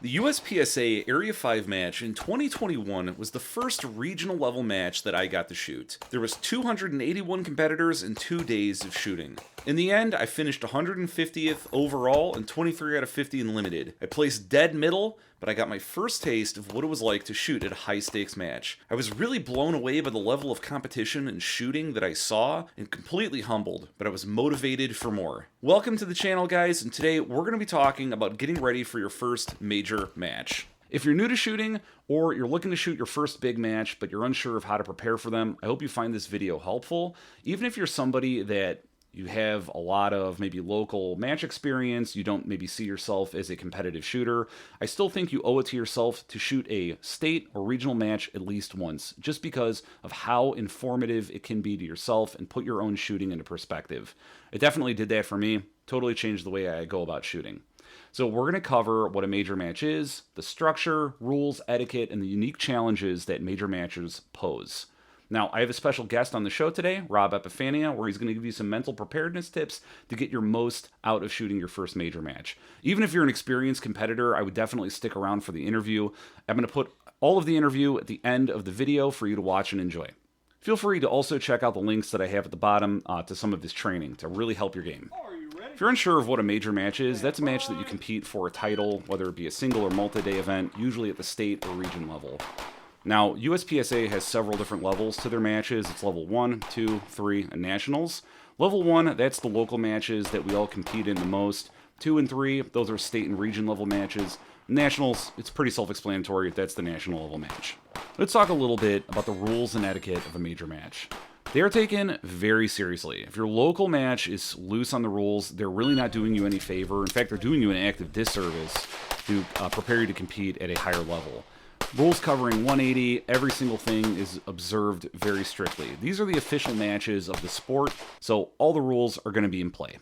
The USPSA Area 5 match in 2021 was the first regional level match that I got to shoot. There was 281 competitors and 2 days of shooting. In the end, I finished 150th overall and 23 out of 50 in limited. I placed dead middle, but I got my first taste of what it was like to shoot at a high-stakes match. I was really blown away by the level of competition and shooting that I saw, and completely humbled, but I was motivated for more. Welcome to the channel, guys, and today we're going to be talking about getting ready for your first major match. If you're new to shooting, or you're looking to shoot your first big match, but you're unsure of how to prepare for them, I hope you find this video helpful. Even if you're somebody that you have a lot of maybe local match experience, you don't maybe see yourself as a competitive shooter, I still think you owe it to yourself to shoot a state or regional match at least once, just because of how informative it can be to yourself and put your own shooting into perspective. It definitely did that for me, totally changed the way I go about shooting. So we're going to cover what a major match is, the structure, rules, etiquette, and the unique challenges that major matches pose. Now, I have a special guest on the show today, Rob Epifania, where he's going to give you some mental preparedness tips to get your most out of shooting your first major match. Even if you're an experienced competitor, I would definitely stick around for the interview. I'm going to put all of the interview at the end of the video for you to watch and enjoy. Feel free to also check out the links that I have at the bottom to some of his training to really help your game. If you're unsure of what a major match is, that's a match that you compete for a title, whether it be a single or multi-day event, usually at the state or region level. Now, USPSA has several different levels to their matches. It's level 1, 2, 3, and nationals. Level 1, that's the local matches that we all compete in the most. 2 and 3, those are state and region level matches. Nationals, it's pretty self-explanatory. That's the national level match. Let's talk a little bit about the rules and etiquette of a major match. They are taken very seriously. If your local match is loose on the rules, they're really not doing you any favor. In fact, they're doing you an active disservice to prepare you to compete at a higher level. Rules covering 180, every single thing is observed very strictly. These are the official matches of the sport, so all the rules are going to be in play.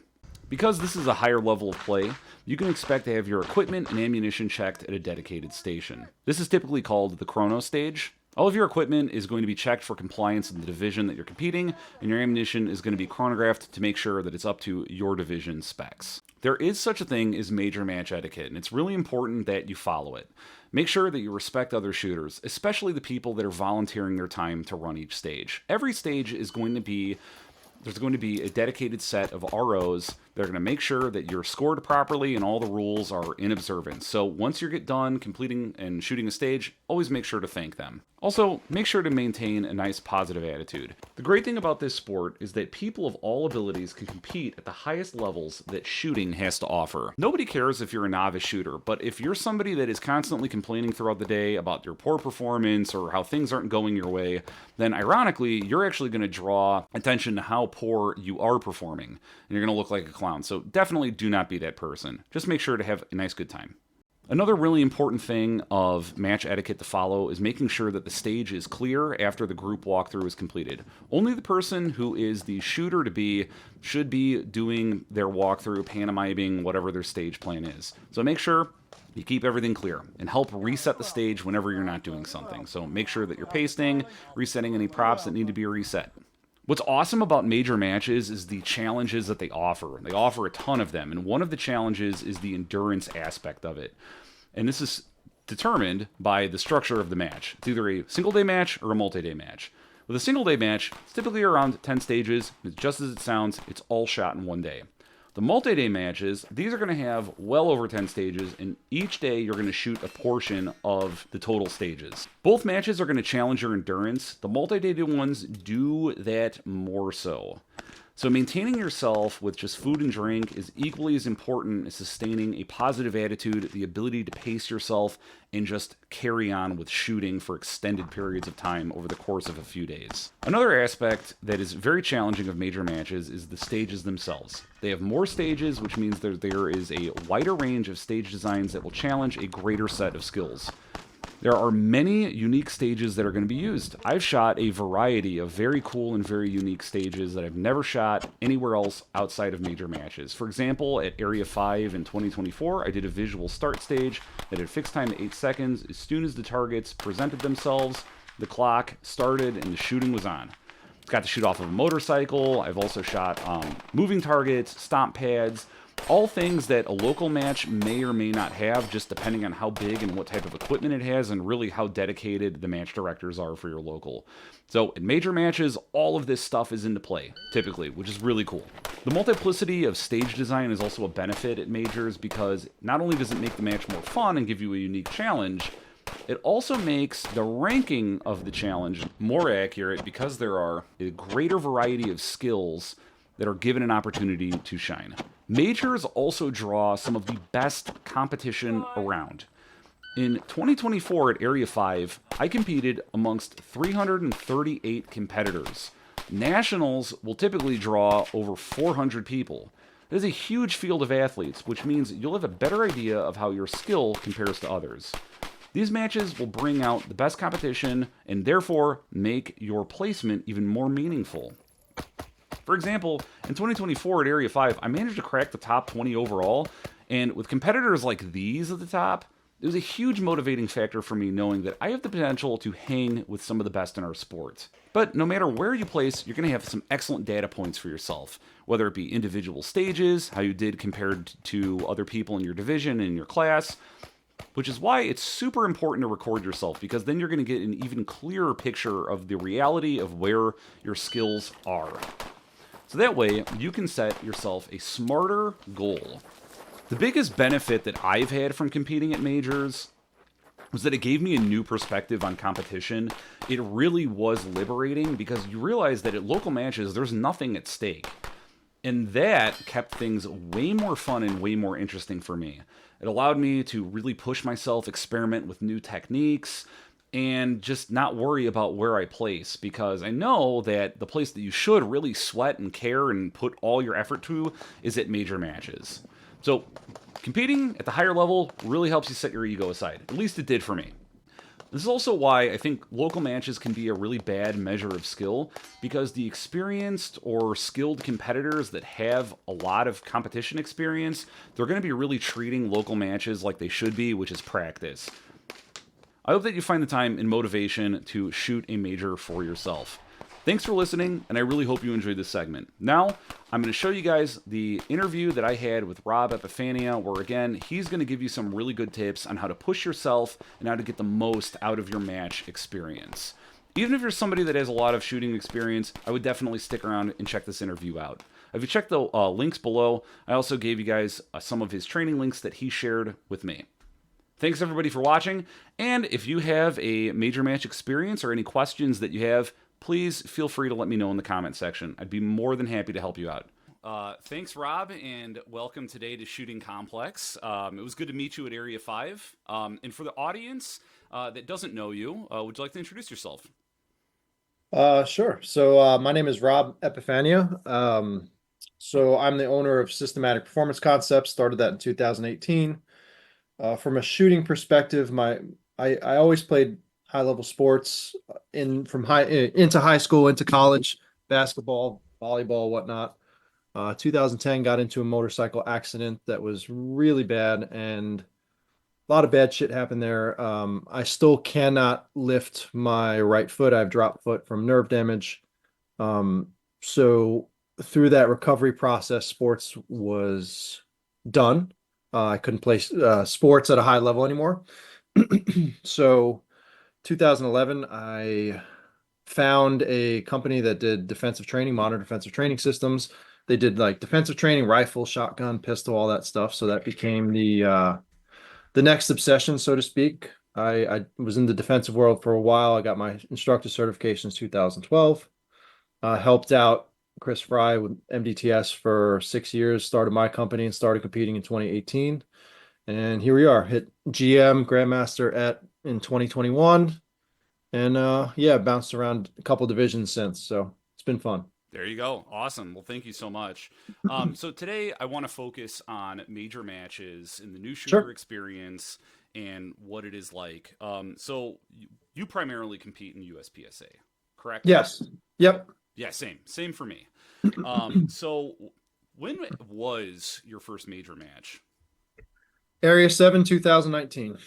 Because this is a higher level of play, you can expect to have your equipment and ammunition checked at a dedicated station. This is typically called the chrono stage. All of your equipment is going to be checked for compliance in the division that you're competing, and your ammunition is going to be chronographed to make sure that it's up to your division specs. There is such a thing as major match etiquette, and it's really important that you follow it. Make sure that you respect other shooters, especially the people that are volunteering their time to run each stage. Every stage is going to be there's going to be a dedicated set of ROs that are going to make sure that you're scored properly and all the rules are in observance. So once you get done completing and shooting a stage, always make sure to thank them. Also, make sure to maintain a nice positive attitude. The great thing about this sport is that people of all abilities can compete at the highest levels that shooting has to offer. Nobody cares if you're a novice shooter, but if you're somebody that is constantly complaining throughout the day about your poor performance or how things aren't going your way, then ironically, you're actually going to draw attention to how poor you are performing, and you're going to look like a clown. So definitely do not be that person. Just make sure to have a nice good time. Another really important thing of match etiquette to follow is making sure that the stage is clear after the group walkthrough is completed. Only the person who is the shooter to be should be doing their walkthrough, pantomiming, whatever their stage plan is. So make sure you keep everything clear and help reset the stage whenever you're not doing something. So make sure that you're pasting, resetting any props that need to be reset. What's awesome about major matches is the challenges that they offer. They offer a ton of them, and one of the challenges is the endurance aspect of it. And this is determined by the structure of the match. It's either a single-day match or a multi-day match. With a single-day match, it's typically around 10 stages. It's just as it sounds, it's all shot in one day. The multi-day matches, these are going to have well over 10 stages, and each day you're going to shoot a portion of the total stages. Both matches are going to challenge your endurance. The multi-day ones do that more so. So maintaining yourself with just food and drink is equally as important as sustaining a positive attitude, the ability to pace yourself, and just carry on with shooting for extended periods of time over the course of a few days. Another aspect that is very challenging of major matches is the stages themselves. They have more stages, which means there is a wider range of stage designs that will challenge a greater set of skills. There are many unique stages that are going to be used. I've shot a variety of very cool and very unique stages that I've never shot anywhere else outside of major matches. For example, at Area 5 in 2024, I did a visual start stage that had a fixed time to 8 seconds. As soon as the targets presented themselves, the clock started and the shooting was on. got to shoot off of a motorcycle. I've also shot moving targets, stomp pads, all things that a local match may or may not have, just depending on how big and what type of equipment it has, and really how dedicated the match directors are for your local. So in major matches, all of this stuff is into play, typically, which is really cool. The multiplicity of stage design is also a benefit at majors because not only does it make the match more fun and give you a unique challenge, it also makes the ranking of the challenge more accurate because there are a greater variety of skills that are given an opportunity to shine. Majors also draw some of the best competition around. In 2024 at Area 5, I competed amongst 338 competitors. Nationals will typically draw over 400 people. It is a huge field of athletes, which means you'll have a better idea of how your skill compares to others. These matches will bring out the best competition and therefore make your placement even more meaningful. For example, in 2024 at Area 5, I managed to crack the top 20 overall, and with competitors like these at the top, it was a huge motivating factor for me knowing that I have the potential to hang with some of the best in our sport. But no matter where you place, you're going to have some excellent data points for yourself, whether it be individual stages, how you did compared to other people in your division and in your class, which is why it's super important to record yourself, because then you're going to get an even clearer picture of the reality of where your skills are. So that way, you can set yourself a smarter goal. The biggest benefit that I've had from competing at majors was that it gave me a new perspective on competition. It really was liberating because you realize that at local matches, there's nothing at stake. And that kept things way more fun and way more interesting for me. It allowed me to really push myself, experiment with new techniques, and just not worry about where I place, because I know that the place that you should really sweat and care and put all your effort to is at major matches. So competing at the higher level really helps you set your ego aside. At least it did for me. This is also why I think local matches can be a really bad measure of skill, because the experienced or skilled competitors that have a lot of competition experience, they're going to be really treating local matches like they should be, which is practice. I hope that you find the time and motivation to shoot a major for yourself. Thanks for listening, and I really hope you enjoyed this segment. Now, I'm going to show you guys the interview that I had with Rob Epifania, where again, he's going to give you some really good tips on how to push yourself and how to get the most out of your match experience. Even if you're somebody that has a lot of shooting experience, I would definitely stick around and check this interview out. If you check the links below, I also gave you guys some of his training links that he shared with me. Thanks everybody for watching, and if you have a major match experience or any questions that you have, please feel free to let me know in the comment section. I'd be more than happy to help you out. Thanks, Rob, and welcome today to Shooting Complex. It was good to meet you at Area 5. And for the audience that doesn't know you, would you like to introduce yourself? Sure. So my name is Rob Epifania. So I'm the owner of Systematic Performance Concepts. Started that in 2018. From a shooting perspective, I always played high level sports into high school, into college, basketball, volleyball, whatnot. 2010 got into a motorcycle accident that was really bad, and a lot of bad shit happened there. I still cannot lift my right foot. I have drop foot from nerve damage. So through that recovery process, sports was done. I couldn't play sports at a high level anymore. So 2011, I found a company that did defensive training, modern defensive training systems. They did like defensive training, rifle, shotgun, pistol, all that stuff. So that became the next obsession, so to speak. I was in the defensive world for a while. I got my instructor certification in 2012. Helped out Chris Fry with MDTS for 6 years, started my company and started competing in 2018. And here we are, hit GM Grandmaster in 2021. And yeah, bounced around a couple divisions since. So it's been fun. There you go. Awesome. Well, thank you so much. So today I want to focus on major matches and the new shooter Sure. experience and what it is like. So you primarily compete in USPSA, correct? Yes. Yep. Yeah, same. Same for me. So when was your first major match? Area 7, 2019.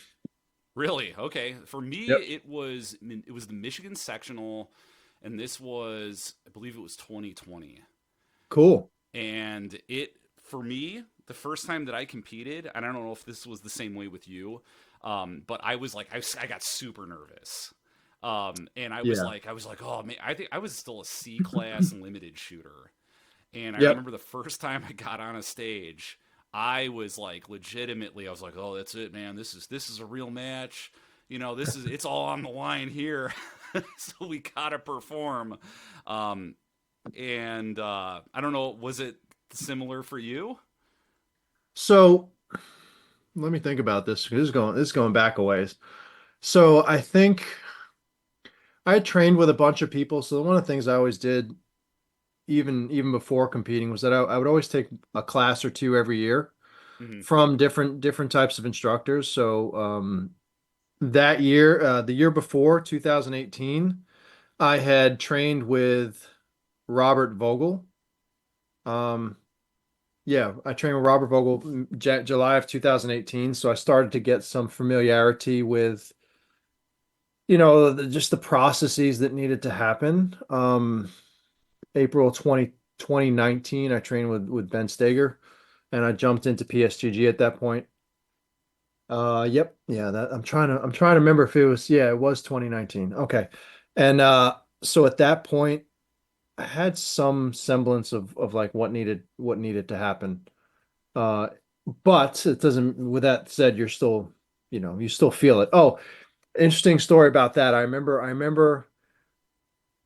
Really? Okay. For me, Yep. it was the Michigan sectional, and this was, I believe it was 2020. Cool. And it, for me, the first time that I competed, and I don't know if this was the same way with you, but I was like, I got super nervous. And Yeah. I was like, oh man, I think I was still a C class limited shooter. And I Yep. remember the first time I got on a stage, I was like, legitimately, I was like, oh, that's it, man. This is a real match. It's all on the line here. So we gotta perform. Um, and I don't know, was it similar for you? So let me think about this. This is going back a ways. So I think I trained with a bunch of people. So one of the things I always did, even before competing, was that I would always take a class or two every year Hmm. from different types of instructors. So that year, the year before, 2018, I had trained with Robert Vogel. Um, yeah, I trained with Robert Vogel July of 2018. So I started to get some familiarity with, just the processes that needed to happen. April 2019, I trained with Ben Steger, and I jumped into PSGG at that point. Yep. Yeah, that I'm trying to remember if it was 2019. Okay. And so at that point, I had some semblance of like what needed to happen. Uh, but it doesn't, with that said, you still feel it. Oh, interesting story about that. I remember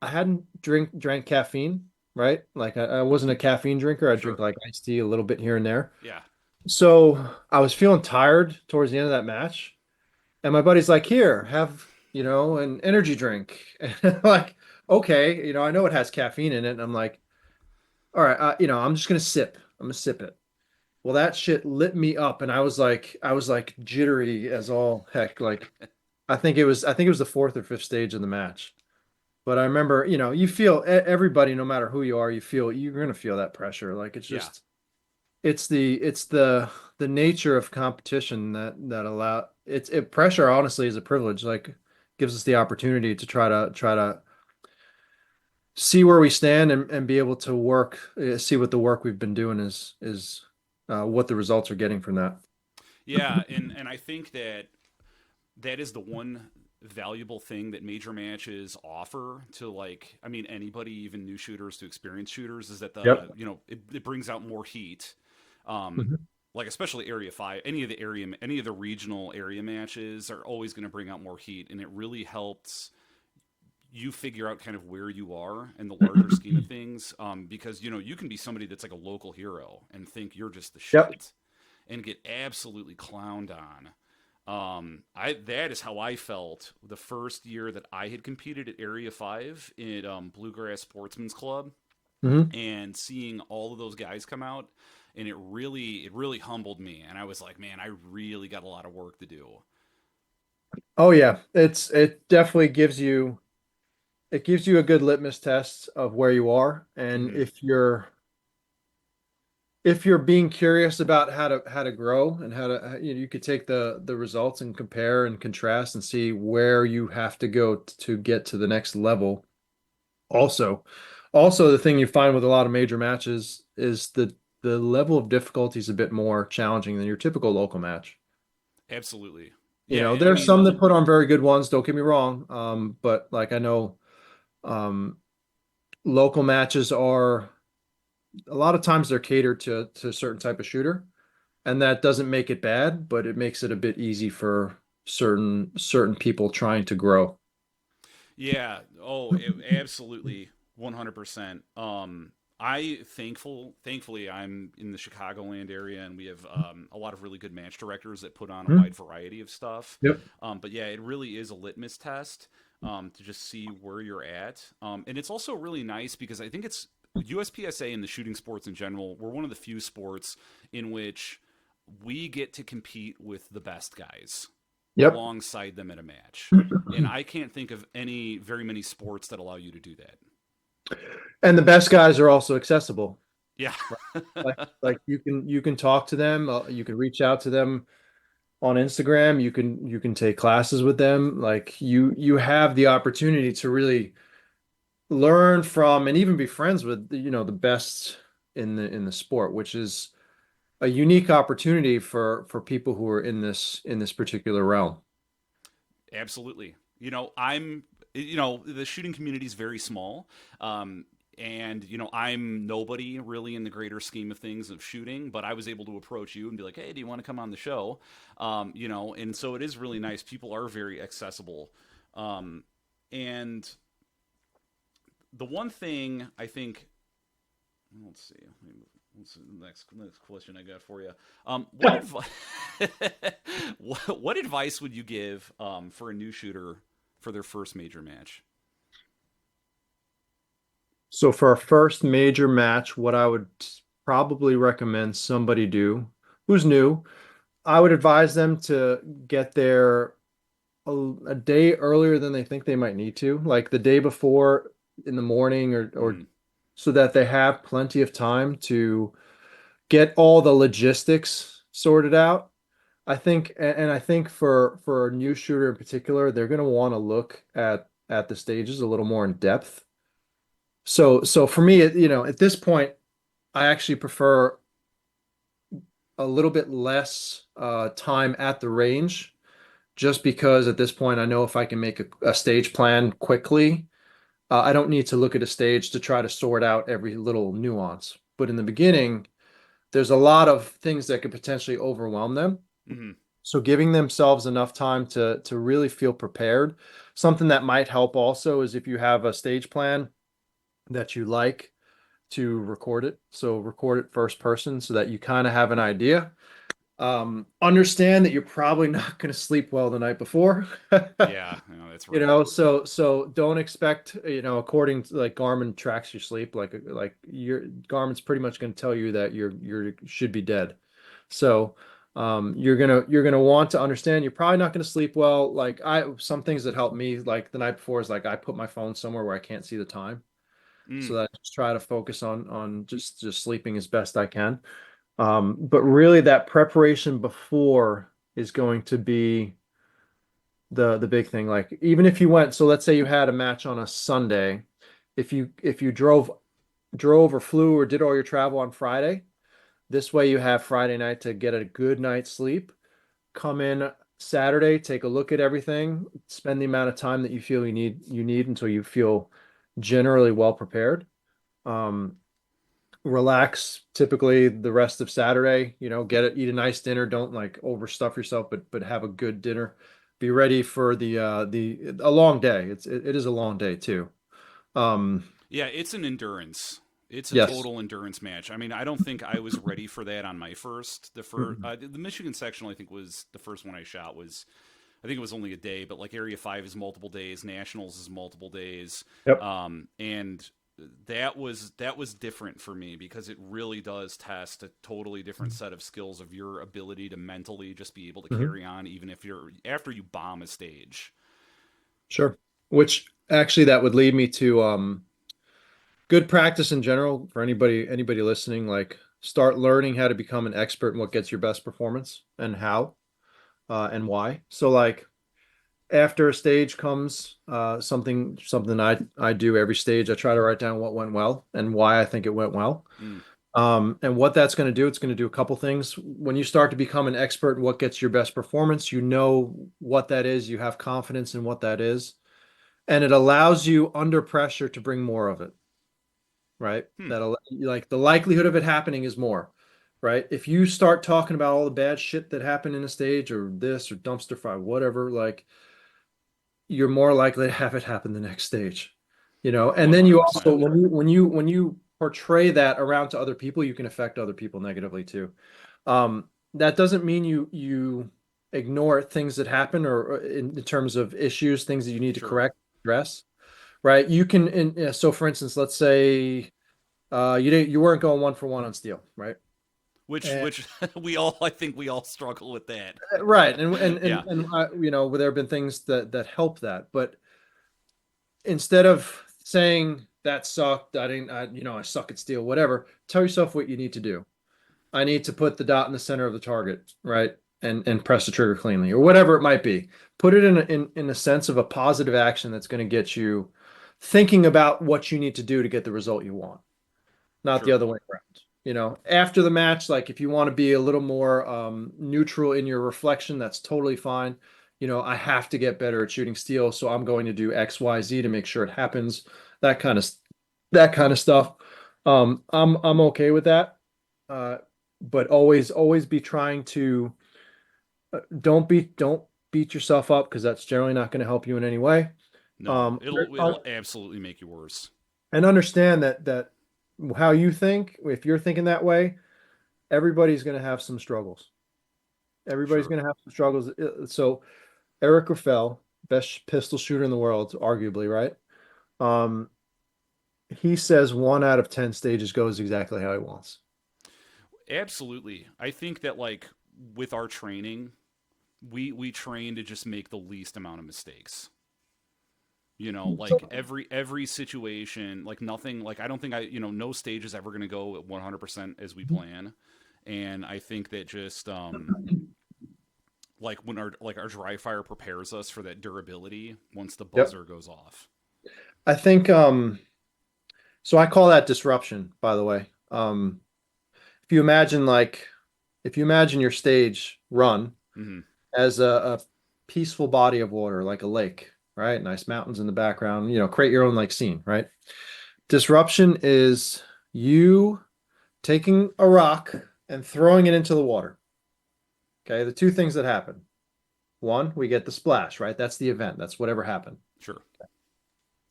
I hadn't drank caffeine, right? Like I wasn't a caffeine drinker. I drink Sure. like iced tea a little bit here and there. Yeah. So I was feeling tired towards the end of that match. And my buddy's like, here, have, an energy drink. And I'm like, okay, I know it has caffeine in it. And I'm like, all right, I'm just gonna sip. I'm gonna sip it. Well, that shit lit me up, and I was like jittery as all heck. Like, I think it was the fourth or fifth stage of the match. But I remember, you feel everybody, no matter who you are, you're gonna feel that pressure. Like Yeah. it's the nature of competition that allow pressure honestly is a privilege. Like gives us the opportunity to try to see where we stand and be able to see what the work we've been doing is what the results are getting from that. Yeah, and I think that that is the one valuable thing that major matches offer to, like, I mean, anybody, even new shooters to experienced shooters, is that Yep. it brings out more heat. Um, Mhm. like, especially area five, any of the regional area matches are always going to bring out more heat, and it really helps you figure out kind of where you are in the larger scheme of things. Because you can be somebody that's like a local hero and think you're just the Yep. shit and get absolutely clowned on. I That is how I felt the first year that I had competed at Area Five in Bluegrass Sportsman's Club, Mhm. and seeing all of those guys come out, and it really humbled me, and I was like, man, I really got a lot of work to do. Oh yeah, it definitely gives you a good litmus test of where you are, and Hmm. if you're being curious about how to grow and how to you could take the results and compare and contrast and see where you have to go to get to the next level. Also, the thing you find with a lot of major matches is the level of difficulty is a bit more challenging than your typical local match. Absolutely. You Yeah, know, I there's mean, some that put on very good ones, don't get me wrong. But like I know um local matches are a lot of times they're catered to a certain type of shooter, and that doesn't make it bad, but it makes it a bit easy for certain people trying to grow. yeah. Oh, absolutely, 100%. Thankfully, I'm in the Chicagoland area, and we have a lot of really good match directors that put on a Mhm. wide variety of stuff. Yep. But yeah, it really is a litmus test to just see where you're at. And it's also really nice because I think it's USPSA and the shooting sports in general. We're one of the few sports in which we get to compete with the best guys Yep. alongside them at a match. And I can't think of very many sports that allow you to do that. And the best guys are also accessible. Yeah. Like you can talk to them, you can reach out to them on Instagram, you can take classes with them. Like you have the opportunity to really learn from and even be friends with, the best in the sport, which is a unique opportunity for people who are in this particular realm. Absolutely. The shooting community is very small. And I'm nobody really in the greater scheme of things of shooting, but I was able to approach you and be like, hey, do you want to come on the show? And so it is really nice. People are very accessible. And the one thing I think, let's see, what's the next question I got for you? What advice what advice would you give for a new shooter for their first major match? So for a first major match, what I would probably recommend somebody do who's new, I would advise them to get there a day earlier than they think they might need to, like the day before in the morning or Mm, so that they have plenty of time to get all the logistics sorted out. I think, and I think for a new shooter in particular, they're going to want to look at the stages a little more in depth. So for me, at this point, I actually prefer a little bit less time at the range, just because at this point, I know if I can make a stage plan quickly, I don't need to look at a stage to try to sort out every little nuance. But in the beginning, there's a lot of things that could potentially overwhelm them. mm, So giving themselves enough time to really feel prepared. Something that might help also is if you have a stage plan that you like to record it. So record it first person so that you kind of have an idea. Understand that you're probably not going to sleep well the night before. yeah, that's right. So don't expect, according to like Garmin tracks your sleep, like your Garmin's pretty much going to tell you that you should be dead. So you're gonna want to understand you're probably not going to sleep well. Like some things that help me like the night before is like I put my phone somewhere where I can't see the time, so Mm, that I just try to focus on just sleeping as best I can. But really that preparation before is going to be the big thing. Like even if you went, so let's say you had a match on a Sunday, if you drove or flew or did all your travel on Friday, this way you have Friday night to get a good night's sleep, come in Saturday, take a look at everything, spend the amount of time that you feel you need until you feel generally well prepared. Um, Relax typically the rest of Saturday, eat a nice dinner. Don't like overstuff yourself, but have a good dinner. Be ready for the a long day. It is a long day too. Um, yeah, it's an endurance. It's a yes. total endurance match. I mean, I don't think I was ready for that on my first. Mhm. The Michigan sectional, I think, was the first one I shot. Was I think it was only a day, but like Area 5 is multiple days, Nationals is multiple days. Yep. And that was different for me because it really does test a totally different set of skills of your ability to mentally just be able to Mhm. carry on even if you're after you bomb a stage. Sure. Which actually that would lead me to good practice in general for anybody listening. Like start learning how to become an expert in what gets your best performance and how and why. So like after a stage comes something I do every stage. I try to write down what went well and why I think it went well. Mm, And what that's going to do, it's going to do a couple things. When you start to become an expert in what gets your best performance, you know what that is, you have confidence in what that is, and it allows you under pressure to bring more of it, right? hmm. That'll like the likelihood of it happening is more, right? If you start talking about all the bad shit that happened in a stage or this or dumpster fire, whatever, like you're more likely to have it happen the next stage, and then you also 100%. when you portray that around to other people, you can affect other people negatively too. That doesn't mean you ignore things that happen or in terms of issues, things that you need to Sure. correct, address, right? You can so for instance, let's say you weren't going 1 for 1 on steel, right? And Which I think we all struggle with that. right, and Yeah. where there have been things that help that, but instead of saying that sucked, I didn't, I suck at steel, whatever, tell yourself what you need to do. I need to put the dot in the center of the target, right? And press the trigger cleanly or whatever it might be. Put it in a sense of a positive action that's going to get you thinking about what you need to do to get the result you want, not the Sure. other way around. After the match, like if you want to be a little more neutral in your reflection, that's totally fine. I have to get better at shooting steel, so I'm going to do X, Y, Z to make sure it happens. That kind of that kind of stuff. I'm okay with that. Uh, but always be trying to don't beat yourself up because that's generally not going to help you in any way. No, Um, it'll absolutely make you worse. and understand that how you think, if you're thinking that way, everybody's going to have some struggles. Everybody's Sure. going to have some struggles. So Eric Raffel, best pistol shooter in the world, arguably, right? Um, he says 1 out of 10 stages goes exactly how he wants. Absolutely. I think that like with our training, we train to just make the least amount of mistakes. So Like every situation, like nothing, like I don't think no stage is ever going to go at 100% as we plan. And I think that just like when our dry fire prepares us for that durability once the yep. buzzer goes off. I think so I call that disruption, by the way. If you imagine like if you imagine your stage run Hmm. as a peaceful body of water, like a lake, right? Nice mountains in the background, create your own like scene, right? Disruption is you taking a rock and throwing it into the water. Okay, the two things that happen. One, we get the splash, right? That's the event. That's whatever happened. Sure.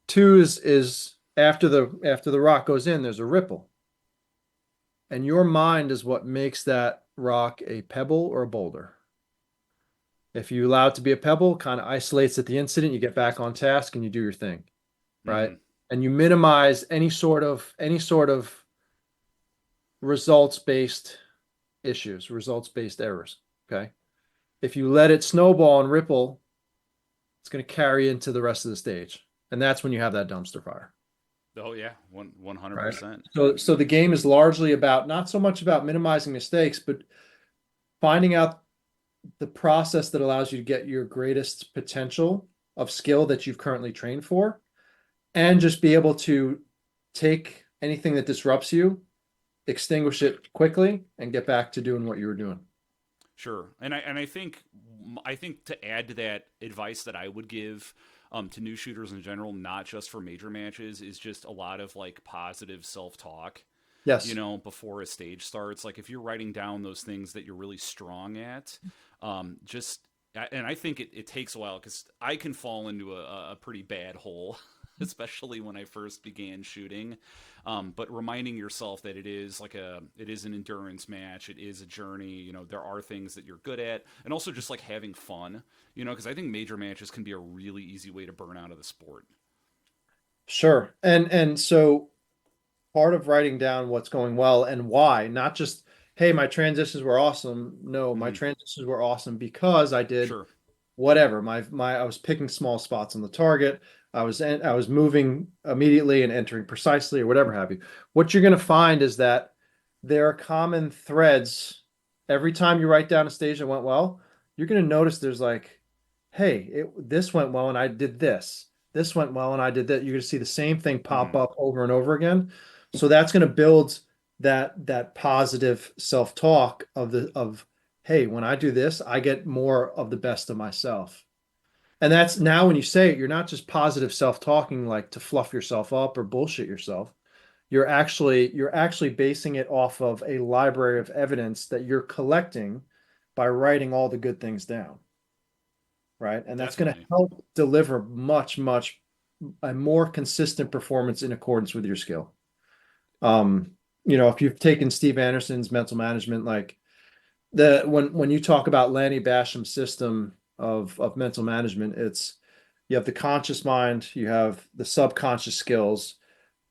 Two is after the rock goes in, there's a ripple. And your mind is what makes that rock a pebble or a boulder. If you allow it to be a pebble, kind of isolates at the incident, you get back on task and you do your thing, right? Hmm. And you minimize any sort of results-based issues, results-based errors. Okay. If you let it snowball and ripple, it's going to carry into the rest of the stage. And that's when you have that dumpster fire. Oh yeah, one hundred Right. percent. So the game is largely about not so much about minimizing mistakes, but finding out the process that allows you to get your greatest potential of skill that you've currently trained for, and just be able to take anything that disrupts you, extinguish it quickly, and get back to doing what you were doing. Sure, and I think to add to that advice that I would give to new shooters in general, not just for major matches, is just a lot of like positive self talk. Yes. Before a stage starts, like if you're writing down those things that you're really strong at, just and I think it takes a while because I can fall into a pretty bad hole. Especially when I first began shooting, but reminding yourself that it is an endurance match, it is a journey. There are things that you're good at, and also just like having fun. Because I think major matches can be a really easy way to burn out of the sport. Sure. And so part of writing down what's going well and why, not just, hey, my transitions were awesome. No, my Hmm. transitions were awesome because I did Sure. whatever. My I was picking small spots on the target. I was moving immediately and entering precisely or whatever have you. What you're going to find is that there are common threads. Every time you write down a stage that went well, you're going to notice there's like, hey, this went well and I did this. This went well and I did that. You're going to see the same thing pop Hmm. up over and over again. So that's going to build that positive self-talk of hey, when I do this, I get more of the best of myself. And that's now when you say it, you're not just positive self-talking like to fluff yourself up or bullshit yourself. You're actually basing it off of a library of evidence that you're collecting by writing all the good things down, right? And that's going to Definitely. help deliver much a more consistent performance in accordance with your skill. Um, if you've taken Steve Anderson's mental management, like when you talk about Lanny Basham's system of mental management, it's you have the conscious mind, you have the subconscious skills,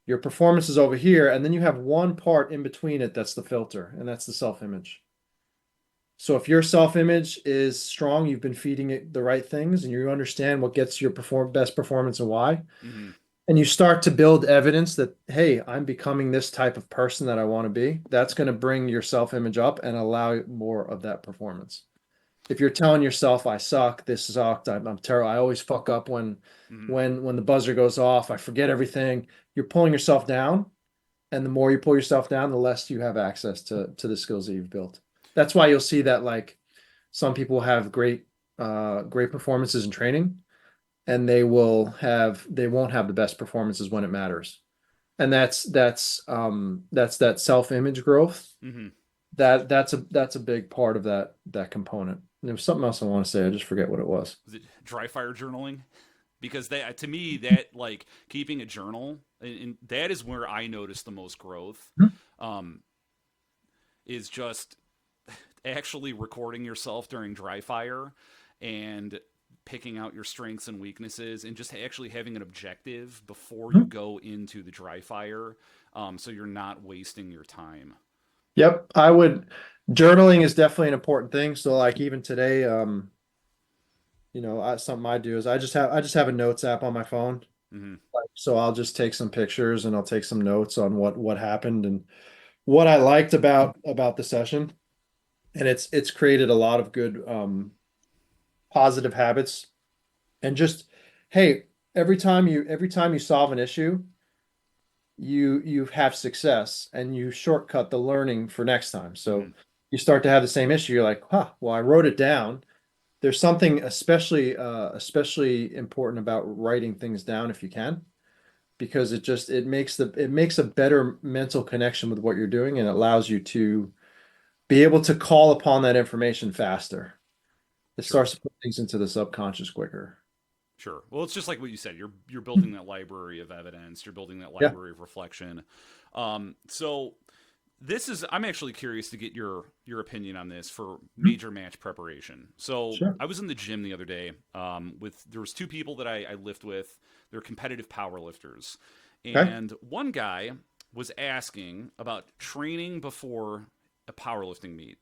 your performance is over here, and then you have one part in between it that's the filter, and that's the self-image. So if your self-image is strong, you've been feeding it the right things, and you understand what gets your best performance and why, Hmm. and you start to build evidence that, hey, I'm becoming this type of person that I want to be, that's going to bring your self-image up and allow more of that performance. if you're telling yourself I suck, this sucked, I'm terrible, I always fuck up Hmm. when the buzzer goes off, I forget everything. You're pulling yourself down, and the more you pull yourself down, the less you have access to the skills that you've built. That's why you'll see that like some people have great performances in training, and they won't have the best performances when it matters. And that's that self-image growth. Hmm. That's a big part of that component. And there was something else I want to say. I just forget what it was. Was it dry fire journaling? Because that, to me, that like keeping a journal, and that is where I notice the most growth. Um, is just actually recording yourself during dry fire and picking out your strengths and weaknesses and just actually having an objective before you Mhm. go into the dry fire, so you're not wasting your time. Yep, I would. Journaling is definitely an important thing. So like even today, something I do is I just have a notes app on my phone. Hmm. Like, so I'll just take some pictures and I'll take some notes on what happened and what I liked about the session. And it's created a lot of good positive habits. And just, hey, every time you solve an issue, you have success and you shortcut the learning for next time. Hmm. So you start to have the same issue, you're like, huh, well, I wrote it down. There's something especially important about writing things down if you can, because it makes a better mental connection with what you're doing, and it allows you to be able to call upon that information faster. It Sure. starts to put things into the subconscious quicker. Sure. Well, it's just like what you said. You're building that library of evidence. You're building that Yeah, library of reflection. So this is, I'm actually curious to get your opinion on this for major match preparation. So sure. I was in the gym the other day, with there was two people that I lift with. They're competitive power lifters, Okay. and one guy was asking about training before a powerlifting meet.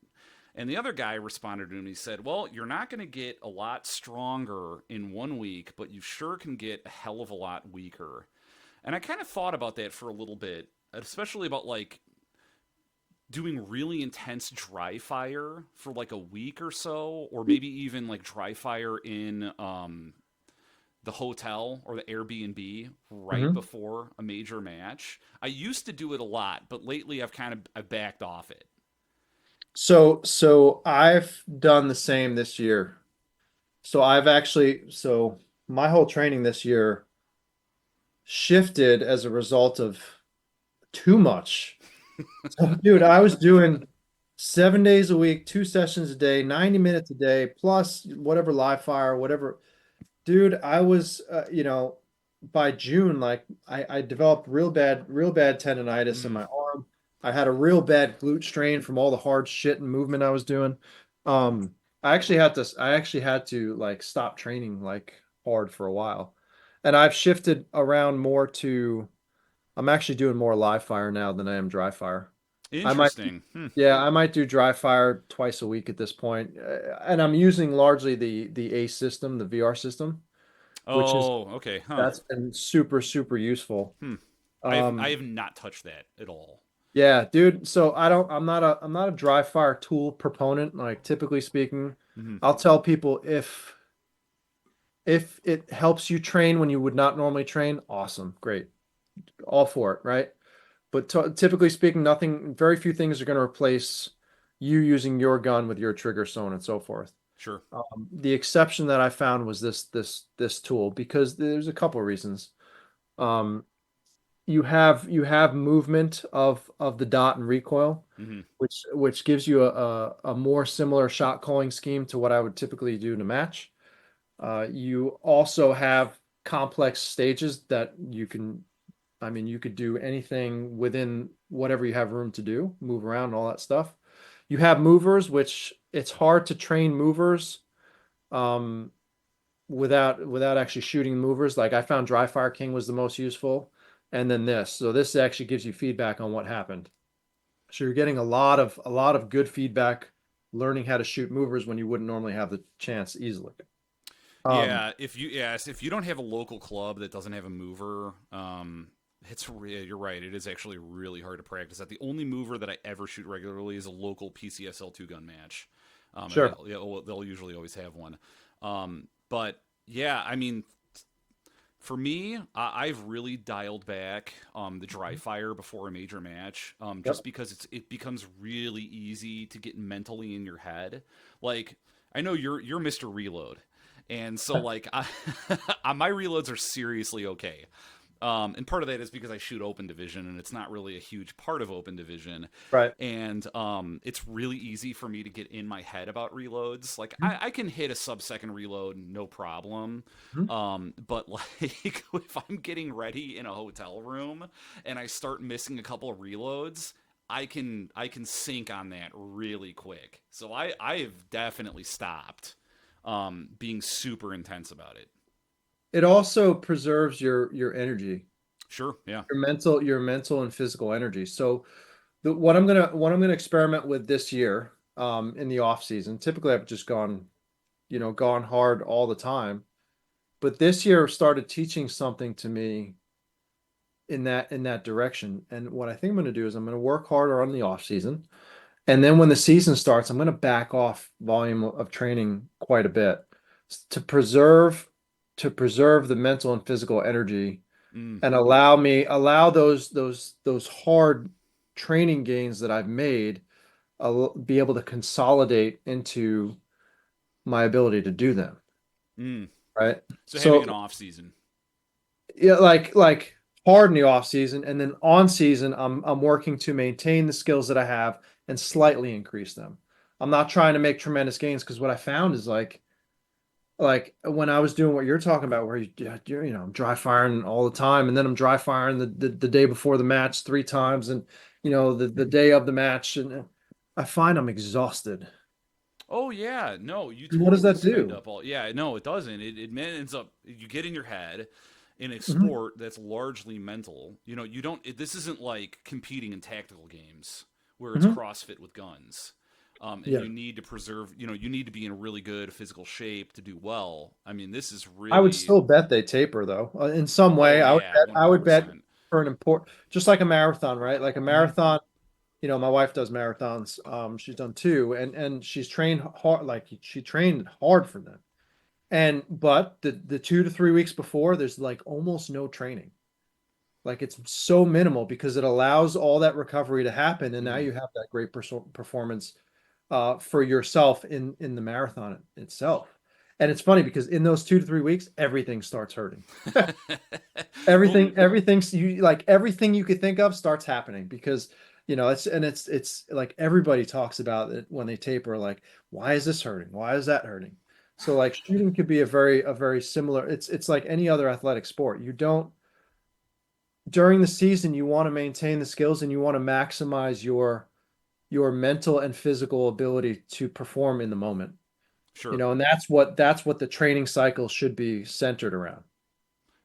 And the other guy responded to him. He said, "Well, you're not going to get a lot stronger in 1 week, but you sure can get a hell of a lot weaker." And I kind of thought about that for a little bit, especially about like doing really intense dry fire for like a week or so, or maybe even like dry fire in the hotel or the Airbnb right Mhm. before a major match. I used to do it a lot, but lately I've backed off it. So I've done the same this year. So my whole training this year shifted as a result of too much. So, dude, I was doing 7 days a week, 2 sessions a day, 90 minutes a day, plus whatever live fire, whatever. Dude, I was, by June, like I developed real bad tendonitis in Mm. my arm. I had a real bad glute strain from all the hard shit and movement I was doing. I actually had to like stop training like hard for a while. And I've shifted around more to, I'm actually doing more live fire now than I am dry fire. I might, Interesting. Hmm. yeah, I might do dry fire twice a week at this point. And I'm using largely the ACE system, the VR system, which is Oh, okay. Huh. that's been super useful. Hmm. I Um, have not touched that at all. yeah, dude. So I'm not a dry fire tool proponent. Like typically speaking, Hmm. I'll tell people if it helps you train when you would not normally train, awesome, great, all for it, right? But typically speaking, very few things are going to replace you using your gun with your trigger, so on and so forth. Sure. The exception that I found was this tool, because there's a couple of reasons. Um, you have movement of the dot and recoil, Hmm. which gives you a more similar shot calling scheme to what I would typically do in a match. You also have complex stages that I mean, you could do anything within whatever you have room to do, move around and all that stuff. You have movers, which it's hard to train movers um, without actually shooting movers. Like I found Dry Fire King was the most useful, and then this. So this actually gives you feedback on what happened. So you're getting a lot of good feedback, learning how to shoot movers when you wouldn't normally have the chance easily. Um, Yeah. If you don't have a local club that doesn't have a mover, you're right. It is actually really hard to practice. That the only mover that I ever shoot regularly is a local PCSL 2 gun match. And Sure. they'll usually always have one. But yeah, I mean, for me, I've really dialed back the dry fire before a major match, just Yep. because it becomes really easy to get mentally in your head. Like, I know you're Mr. Reload, and so like my reloads are seriously okay. And part of that is because I shoot open division, and it's not really a huge part of open division. Right. And it's really easy for me to get in my head about reloads. Like Mhm. I can hit a sub-second reload, no problem. Mhm. But like if I'm getting ready in a hotel room and I start missing a couple of reloads, I can sink on that really quick. So I have definitely stopped being super intense about it. It also preserves your energy, Sure, yeah. your mental and physical energy. So what I'm gonna experiment with this year, in the off season. Typically, I've just gone hard all the time, but this year started teaching something to me in that direction. And what I think I'm gonna do is I'm gonna work harder on the off season, and then when the season starts, I'm gonna back off volume of training quite a bit to preserve the mental and physical energy Mm, and allow those hard training gains that I've made, be able to consolidate into my ability to do them, mm. right? So having So an off season. yeah, like hard in the off season, and then on season, I'm working to maintain the skills that I have and slightly increase them. I'm not trying to make tremendous gains, because what I found is like when I was doing what you're talking about, where I'm dry firing all the time, and then I'm dry firing the day before the match 3 times, and the day of the match, and I find I'm exhausted. Oh yeah, no, you And what does totally that spend do? up all. Yeah, no, it doesn't. It ends up you get in your head in a Mhm. sport that's largely mental. You don't. This isn't like competing in tactical games where it's Mhm. CrossFit with guns. And Yeah, you need to preserve. You need to be in really good physical shape to do well. I mean, this is I would really. still bet they taper though. In some Oh way, I would yeah, bet. one I hundred would bet percent. for an important, just like a marathon, right? Like a Mm-hmm. marathon. My wife does marathons. She's done two, and she's trained hard. Like she trained hard for them. But the 2 to 3 weeks before, there's like almost no training. Like it's so minimal because it allows all that recovery to happen, and now Mm. you have that great performance for yourself in the marathon itself. And it's funny because in those 2 to 3 weeks, everything starts hurting. Well, Everything you could think of starts happening, because it's like everybody talks about it when they taper, like, why is this hurting? Why is that hurting? So like shooting could be a very similar, it's like any other athletic sport. You don't During the season, you want to maintain the skills, and you want to maximize your mental and physical ability to perform in the moment. sure. And that's what the training cycle should be centered around.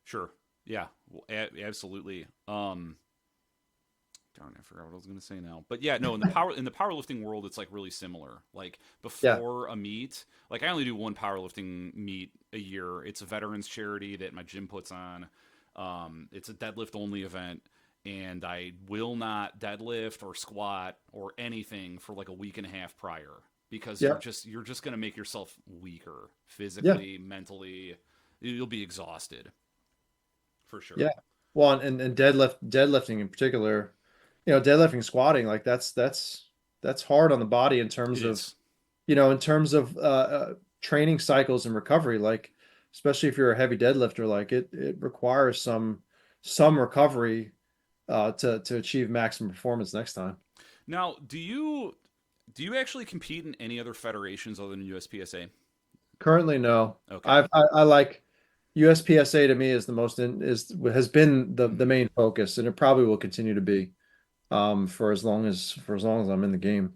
Sure. Yeah. Well, absolutely. Darn, I forgot what I was going to say now. But yeah, no, in the powerlifting world, it's like really similar. Like Yeah. before a meet, like I only do one powerlifting meet a year. It's a veterans charity that my gym puts on. It's a deadlift only event, and I will not deadlift or squat or anything for like a week and a half prior, because Yeah. you're just going to make yourself weaker Yeah. physically, mentally. You'll be exhausted for sure. Yeah. Well, and deadlifting in particular, deadlifting, squatting, like that's hard on the body in It terms of, is. training cycles and recovery. Like, especially if you're a heavy deadlifter, like it requires some recovery to achieve maximum performance next time. Now, do you actually compete in any other federations other than USPSA? Currently, no. Okay. I like USPSA. To me, is the most in is has been the Hmm. main focus, and it probably will continue to be, for as long as I'm in the game.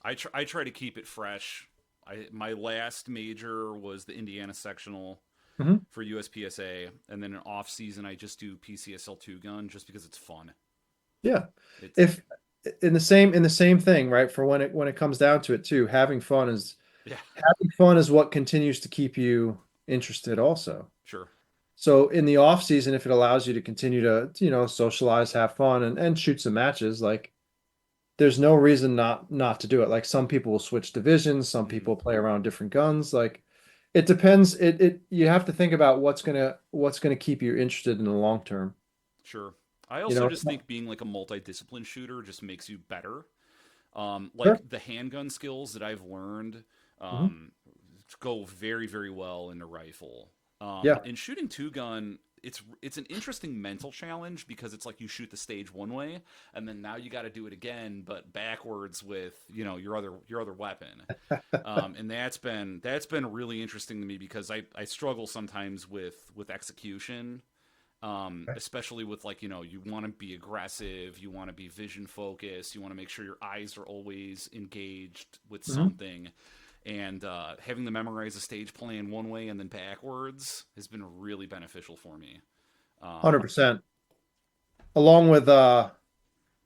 I try to keep it fresh. My last major was the Indiana sectional Mhm. for USPSA, and then in off season I just do PCSL 2 gun just because it's fun. Yeah. It's If in the same thing, right? For when it comes down to it too, yeah, having fun is what continues to keep you interested also. sure. So in the off season, if it allows you to continue to, socialize, have fun, and shoot some matches, like there's no reason not to do it. Like some people will switch divisions, some Mhm. people play around different guns. Like it depends. It you have to think about what's gonna keep you interested in the long term. Sure. I You also know, just think being like a multi-discipline shooter just makes you better. sure. Like the handgun skills that I've learned Mhm. um, go very, very well in a rifle. Yeah. In shooting two gun, it's an interesting mental challenge because it's like you shoot the stage one way, and then now you got to do it again, but backwards with your other weapon. And that's been really interesting to me because I struggle sometimes with execution, especially with like you want to be aggressive, you want to be vision focused, you want to make sure your eyes are always engaged with Mhm. something, and having to memorize a stage plan one way and then backwards has been really beneficial for me. Um, 100%. Along with I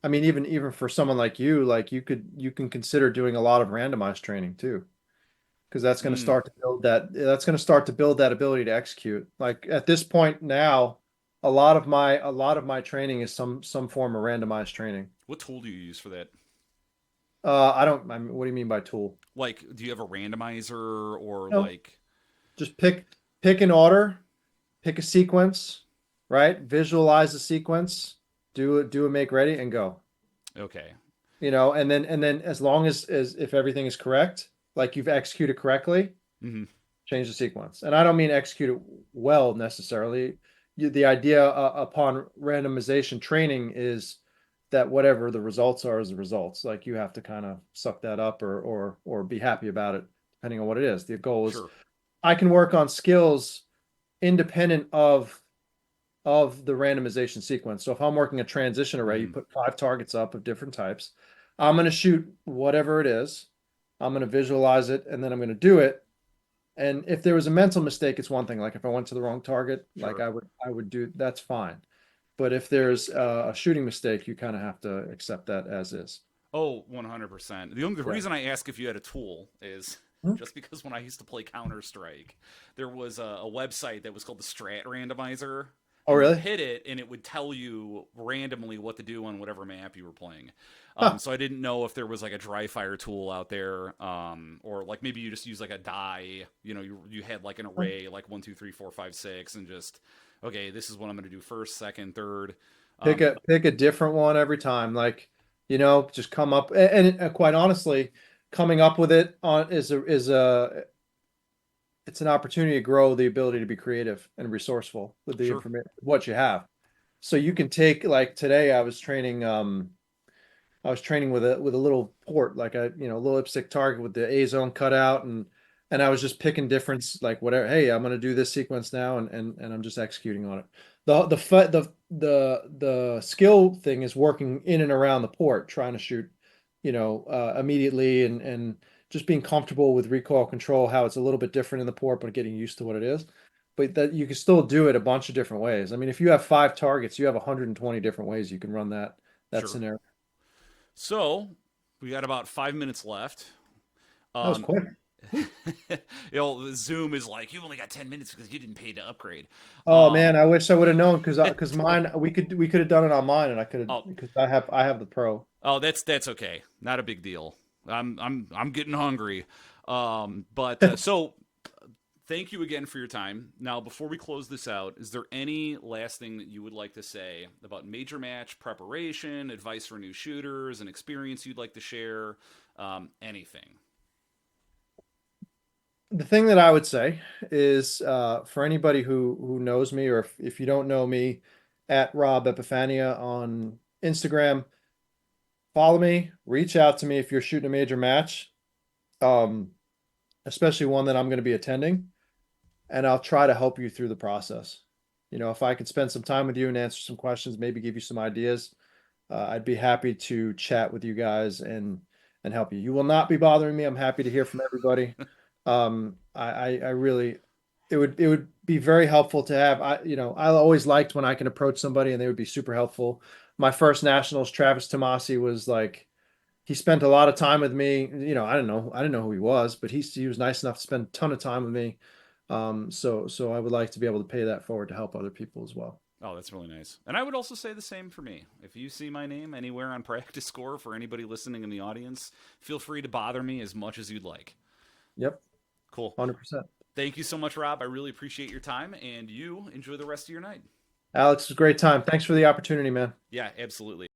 mean even for someone like you, like you can consider doing a lot of randomized training too, because mm, that's going to start to build that ability to execute. Like at this point now, a lot of my training is some form of randomized training. what tool do you use for that? I mean, what do you mean by tool? Like, do you have a randomizer or No, like? just pick an order, pick a sequence, right? Visualize the sequence, do a make ready and go. Okay, And then as long as if everything is correct, like you've executed correctly, hmm change the sequence. And I don't mean execute it well necessarily. The idea upon randomization training is that whatever the results are is the results. Like you have to kind of suck that up or be happy about it, depending on what it is. The goal is sure. I can work on skills independent of the randomization sequence. So if I'm working a transition array, you hmm put 5 targets up of different types. I'm going to shoot whatever it is. I'm going to visualize it and then I'm going to do it. And if there was a mental mistake, it's one thing. Like if I went to the wrong target, like Sure. I would do that's fine. But if there's a shooting mistake, you kind of have to accept that as is. Oh, 100%. The Yeah. reason I ask if you had a tool is Hmm? just because when I used to play Counter Strike, there was a website that was called the Strat Randomizer, Oh, and you really? hit it, and it would tell you randomly what to do on whatever map you were playing. Huh. So I didn't know if there was like a dry fire tool out there, or like maybe you just use like a die. You had like an array like 1, 2, 3, 4, 5, 6, and just okay, this is what I'm going to do first, second, third. Um, Pick a different one every time. Like, just come up quite honestly, coming up with it on is a it's an opportunity to grow the ability to be creative and resourceful with the sure. information what you have. So you can take like today I was training with a little port, like a little lipstick target with the A zone cut out, and I was just picking difference, like whatever. Hey, I'm gonna do this sequence now, and I'm just executing on it. The skill thing is working in and around the port, trying to shoot, immediately and just being comfortable with recoil control, how it's a little bit different in the port, but getting used to what it is. But that you can still do it a bunch of different ways. I mean, if you have 5 targets, you have 120 different ways you can run that Sure. scenario. So we got about 5 minutes left. That was Um, quick. Zoom is like you only got 10 minutes because you didn't pay to upgrade. Oh man, Um, I wish I would have known because mine we could have done it on mine and I could have oh, because I have the pro. oh, that's okay. Not a big deal. I'm getting hungry. But so thank you again for your time. Now, before we close this out, is there any last thing that you would like to say about major match preparation, advice for new shooters, an experience you'd like to share? Anything? The thing that I would say is for anybody who knows me or if you don't know me at Rob Epifania on Instagram, follow me, reach out to me if you're shooting a major match, um, especially one that I'm going to be attending, and I'll try to help you through the process. If I could spend some time with you and answer some questions, maybe give you some ideas, I'd be happy to chat with you guys and help you. You will not be bothering me. I'm happy to hear from everybody. I really it would be very helpful to have. I always liked when I can approach somebody and they would be super helpful. My first nationals, Travis Tomasi was like he spent a lot of time with me. I didn't know who he was, but he was nice enough to spend a ton of time with me. So I would like to be able to pay that forward to help other people as well. Oh, that's really nice. And I would also say the same for me. If you see my name anywhere on practice score for anybody listening in the audience, feel free to bother me as much as you'd like. Yep, Cool. 100%. Thank you so much, Rob. I really appreciate your time, and you enjoy the rest of your night. Alex, it was a great time. Thanks for the opportunity, man. Yeah, absolutely.